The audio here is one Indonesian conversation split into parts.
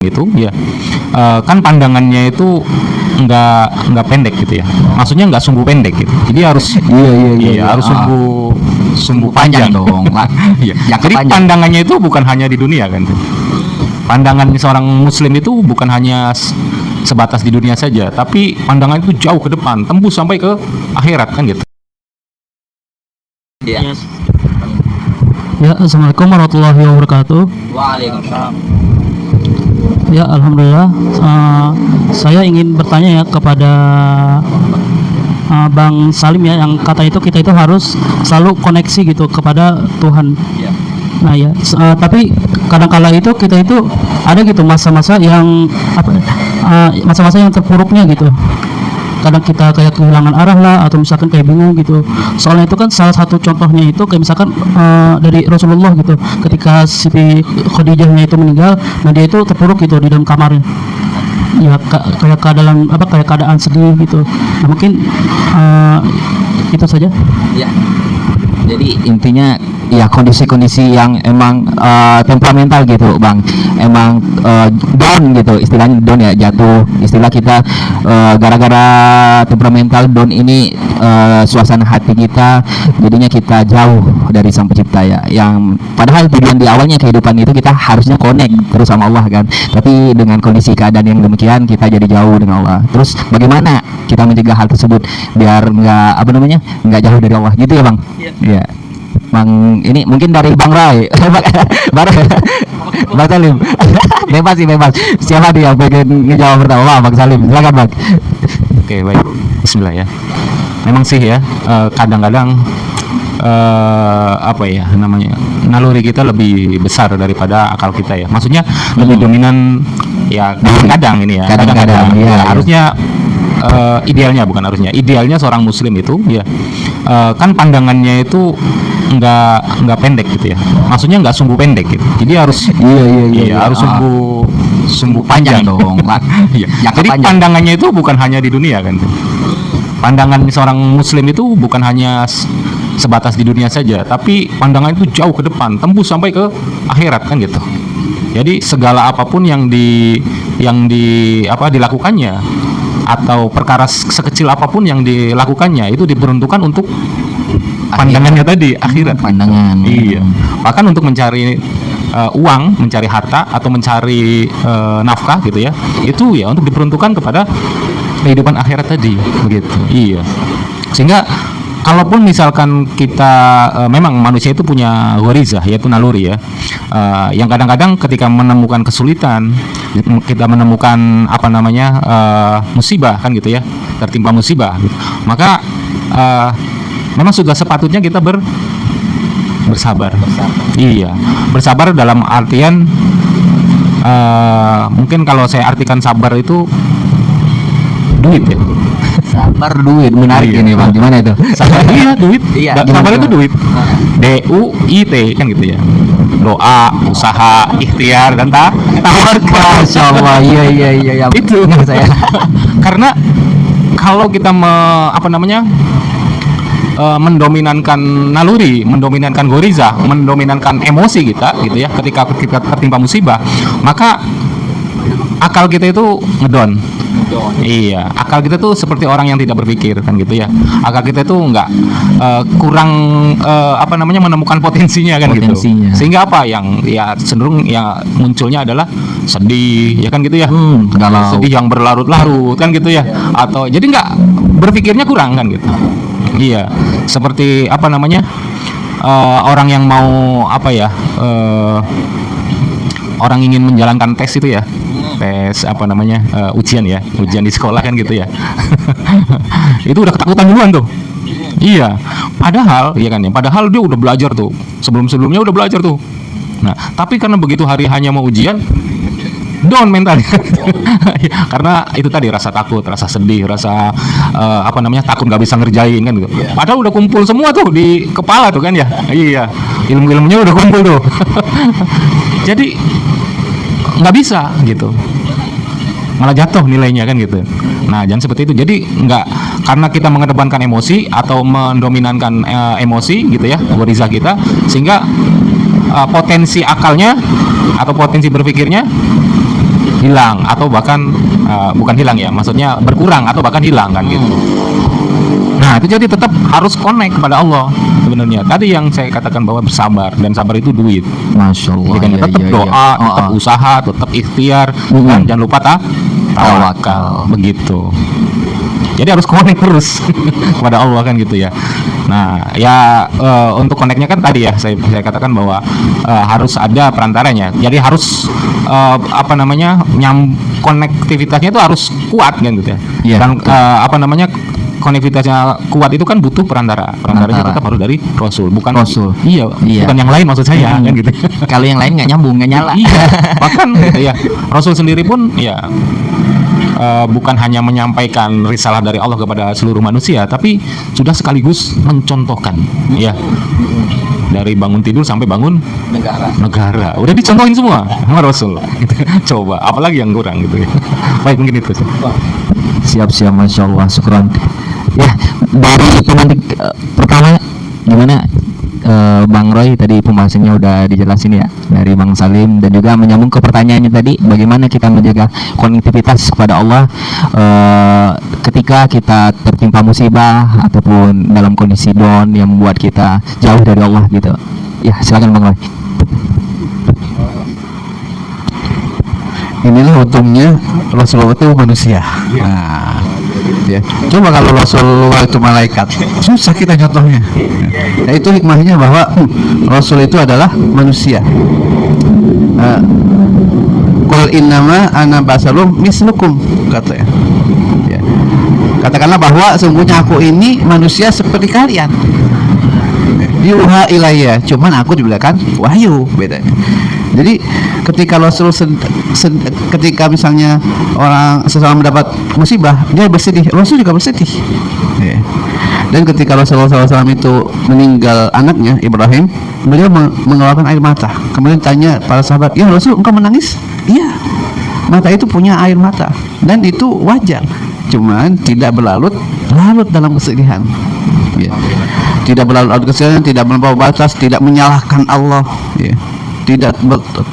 itu ya, kan pandangannya itu nggak pendek gitu ya, maksudnya nggak sumbu pendek gitu, jadi harus iya harus sumbu panjang dong. Iya. Jadi pandangannya itu bukan hanya di dunia kan, pandangan seorang muslim itu bukan hanya sebatas di dunia saja, tapi pandangan itu jauh ke depan, tembus sampai ke akhirat kan gitu. Iya. Ya, assalamualaikum warahmatullahi wabarakatuh. Waalaikumsalam. Ya, alhamdulillah. Saya ingin bertanya ya kepada Bang Salim ya, yang kata itu kita itu harus selalu koneksi gitu kepada Tuhan. Iya. Nah ya, tapi kadang-kala itu kita itu ada gitu masa-masa yang masa-masa yang terpuruknya gitu. Kadang kita kayak kehilangan arah lah, atau misalkan kayak bingung gitu. Soalnya itu kan salah satu contohnya itu kayak misalkan dari Rasulullah gitu, ketika Siti Khadijahnya itu meninggal, nah dia itu terpuruk gitu di dalam kamarnya. Ya kayak keadaan sedih gitu. Nah, mungkin itu saja. Ya. Jadi intinya ya kondisi-kondisi yang emang temperamental gitu Bang, emang down gitu, istilahnya down ya, jatuh, istilah kita gara-gara temperamental down ini, suasana hati kita jadinya kita jauh dari Sang Pencipta ya, yang padahal tujuan di awalnya kehidupan itu kita harusnya connect terus sama Allah kan, tapi dengan kondisi keadaan yang demikian kita jadi jauh dengan Allah. Terus bagaimana kita mencegah hal tersebut biar nggak jauh dari Allah gitu ya Bang? Iya. Bang, ini mungkin dari Bang Rai. Bang Salim. Bebas. Siapa dia yang pengen ngejawab pertama? Bang Salim, silakan Bang. Oke, baik. Bismillah ya. Memang sih ya, kadang-kadang naluri kita lebih besar daripada akal kita ya. Maksudnya lebih dominan ya, kadang-kadang ini ya. Kadang-kadang ya. Harusnya idealnya, bukan harusnya. Idealnya seorang muslim itu ya, kan pandangannya itu nggak pendek gitu ya, maksudnya nggak sumbu pendek gitu, jadi harus harus sumbu panjang dong. Iya. Jadi pandangannya itu bukan hanya di dunia kan, pandangan seorang muslim itu bukan hanya sebatas di dunia saja, tapi pandangan itu jauh ke depan, tembus sampai ke akhirat kan gitu. Jadi segala apapun yang dilakukannya, atau perkara sekecil apapun yang dilakukannya itu diperuntukkan untuk pandangannya tadi, akhirat. Pandangan. Iya. Bahkan untuk mencari uang, mencari harta, atau mencari nafkah gitu ya, itu ya untuk diperuntukkan kepada kehidupan akhirat tadi, begitu. Iya. Sehingga kalaupun misalkan kita memang manusia itu punya ghorizah, yaitu naluri ya, yang kadang-kadang ketika menemukan kesulitan, kita menemukan musibah kan gitu ya, tertimpa musibah gitu, maka memang sudah sepatutnya kita bersabar. Iya, bersabar dalam artian mungkin kalau saya artikan sabar itu duit ya. Sabar duit, menarik ini Bang. Gimana itu? Sabar iya duit. Iya, sabar itu duit. DUIT kan gitu ya. Doa, usaha, ikhtiar, dan tawarkan. Masya Allah, iya. Itu saya. Karena kalau kita mendominankan naluri, mendominankan ghorizah, mendominankan emosi kita gitu ya, ketika kita tertimpa musibah, maka akal kita itu ngedon. Iya, akal kita tuh seperti orang yang tidak berpikir kan gitu ya. Akal kita tuh kurang menemukan potensinya kan gitu. Sehingga yang cenderung yang munculnya adalah sedih ya kan gitu ya. Sedih yang berlarut-larut kan gitu ya. Atau jadi nggak berpikirnya kurang kan gitu. Iya, seperti orang yang mau orang ingin menjalankan tes itu ya, tes ujian ya, ujian di sekolah kan gitu ya. Itu udah ketakutan duluan tuh. Iya, padahal dia udah belajar tuh, sebelumnya udah belajar tuh. Nah, tapi karena begitu hari hanya mau ujian, down mentalnya. Karena itu tadi, rasa takut, rasa sedih, rasa takut nggak bisa ngerjain kan gitu. Padahal udah kumpul semua tuh di kepala tuh kan ya. Iya, ilmunya udah kumpul tuh. Jadi nggak bisa gitu, malah jatuh nilainya kan gitu. Nah, jangan seperti itu. Jadi nggak, karena kita mengedepankan emosi atau mendominankan emosi gitu ya, ghorizah kita, sehingga potensi akalnya atau potensi berpikirnya hilang atau bahkan bukan hilang ya, maksudnya berkurang atau bahkan hilang kan gitu. Nah, itu jadi tetap harus connect kepada Allah sebenarnya. Tadi yang saya katakan bahwa bersabar, dan sabar itu duit. Masya Allah. Jadi kan Iya, tetap iya, doa, iya. tetap usaha, tetap ikhtiar, dan jangan lupa tawakal. Begitu. Jadi harus connect terus kepada Allah kan gitu ya. Nah, ya untuk connectnya kan tadi ya saya katakan bahwa harus ada perantaranya. Jadi harus konektivitasnya itu harus kuat kan gitu ya. Iya, Dan betul. konektivitasnya kuat itu kan butuh perantara. Perantaranya tetap harus dari Rasul, bukan Rasul. Iya, Iya. bukan yang lain maksud saya kan gitu. Kalau yang lain nggak nyambung, nggak nyala. Iya, bahkan gitu ya. Rasul sendiri pun ya bukan hanya menyampaikan risalah dari Allah kepada seluruh manusia, tapi sudah sekaligus mencontohkan, ya, dari bangun tidur sampai bangun negara. Udah dicontohin semua sama Rasul. Gitu. Coba, apalagi yang kurang gitu ya. Baik, mungkin itu sih. Siap-siap, Masya Allah, syukron. Ya, dari pemantik pertama gimana Bang Roy, tadi pembahasannya udah dijelasin ya dari Bang Salim, dan juga menyambung ke pertanyaannya tadi, bagaimana kita menjaga konektivitas kepada Allah ketika kita tertimpa musibah ataupun dalam kondisi down yang membuat kita jauh dari Allah gitu. Ya, silakan Bang Roy. Inilah untungnya Rasulullah itu manusia. Nah, ya. Coba kalau Rasulullah itu malaikat, susah kita contohnya. Ya, itu hikmahnya bahwa Rasul itu adalah manusia. Qul innama ana basarum mislukum, katanya. Ya. Katakanlah bahwa sungguhnya aku ini manusia seperti kalian. Yuha ilayya, cuman aku diberikan wahyu, bedanya. Jadi ketika Rasul ketika misalnya seseorang mendapat musibah, dia bersedih, Rasul juga bersedih. Ya. Dan ketika Rasulullah SAW itu meninggal anaknya Ibrahim, beliau mengeluarkan air mata. Kemudian tanya para sahabat, ya Rasul, engkau menangis? Iya, mata itu punya air mata dan itu wajar, cuman tidak berlarut dalam kesedihan. Ya. Tidak berlarut kesedihan, tidak melampaui batas, tidak menyalahkan Allah. Ya. Tidak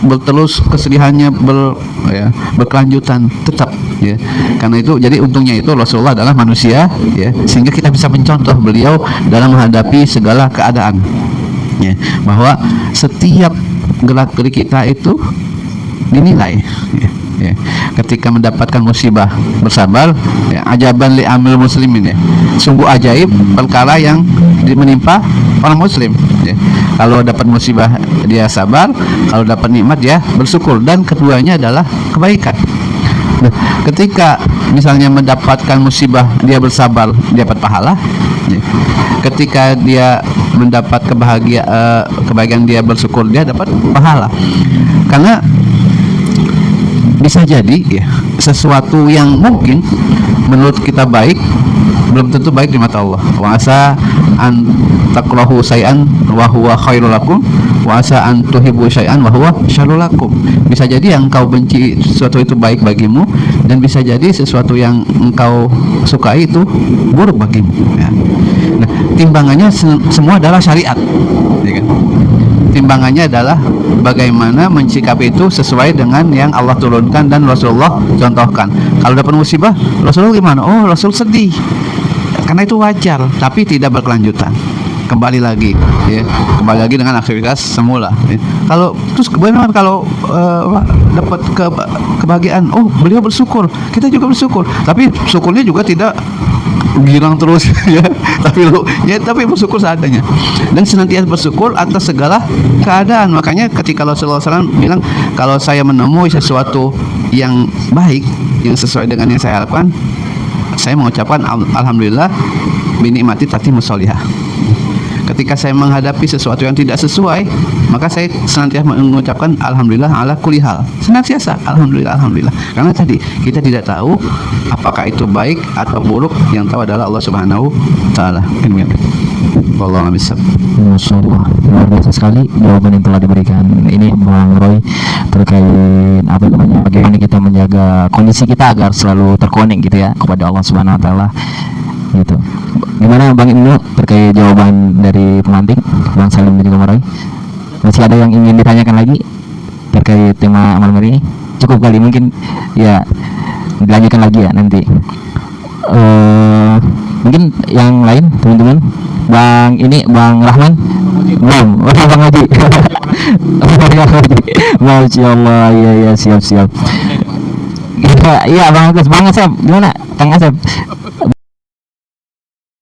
berterus kesedihannya berkelanjutan tetap, ya. Karena itu, jadi untungnya itu Rasulullah adalah manusia, ya, sehingga kita bisa mencontoh beliau dalam menghadapi segala keadaan, ya, bahwa setiap gerak gerik kita itu dinilai, ya, ya. Ketika mendapatkan musibah bersabar, ya, ajaban li amil muslimin, ya, sungguh ajaib perkara yang menimpa orang muslim, ya. Kalau dapat musibah dia sabar, kalau dapat nikmat dia bersyukur, dan keduanya adalah kebaikan. Nah, ketika misalnya mendapatkan musibah dia bersabar, dia dapat pahala, ya. Ketika dia mendapat kebahagiaan dia bersyukur, dia dapat pahala. Karena bisa jadi, ya, sesuatu yang mungkin menurut kita baik belum tentu baik di mata Allah. Wa asa an takrahu syai'an wa huwa khairul lakum wa asa an tuhibbu syai'an wa huwa syarrul lakum. Bisa jadi yang engkau benci sesuatu itu baik bagimu, dan bisa jadi sesuatu yang engkau sukai itu buruk bagimu, ya. Nah, timbangannya semua adalah syariat, ya kan? Timbangannya adalah bagaimana mencikapi itu sesuai dengan yang Allah turunkan dan Rasulullah contohkan. Kalau dapat musibah, Rasulullah gimana? Oh, Rasul sedih, karena itu wajar, tapi tidak berkelanjutan. Kembali lagi, ya, kembali lagi dengan aktivitas semula, ya. Kalau terus bagaimana kalau dapat kebahagiaan? Oh, beliau bersyukur, kita juga bersyukur, tapi syukurnya juga tidak girang terus, ya, tapi bersyukur seadanya, dan senantiasa bersyukur atas segala keadaan. Makanya ketika Rasulullah SAW bilang, kalau saya menemui sesuatu yang baik, yang sesuai dengan yang saya harapkan, saya mengucapkan alhamdulillah binikmati tatimus sholihah. Ketika saya menghadapi sesuatu yang tidak sesuai, maka saya senantiasa mengucapkan alhamdulillah ala kulli hal. Senantiasa alhamdulillah. Karena tadi kita tidak tahu apakah itu baik atau buruk, yang tahu adalah Allah Subhanahu wa taala. Wallahu a'lam bishawab. Masya Allah, luar biasa sekali jawaban yang telah diberikan ini Bang Roy terkait bagaimana kita menjaga kondisi kita agar selalu terkonek gitu ya kepada Allah Subhanahu wa taala gitu. Gimana Bang Ibnu terkait jawaban dari pemantik Bang Salim dan juga Bang Roy? Masih ada yang ingin ditanyakan lagi terkait tema malam hari ini? cukup kali, mungkin ya dilanjutkan lagi ya nanti. Mungkin yang lain teman-teman, Bang Rahman belum. Bang Haji. Masya Allah, ya siap. Iya Bang Asep, gimana Kang Asep?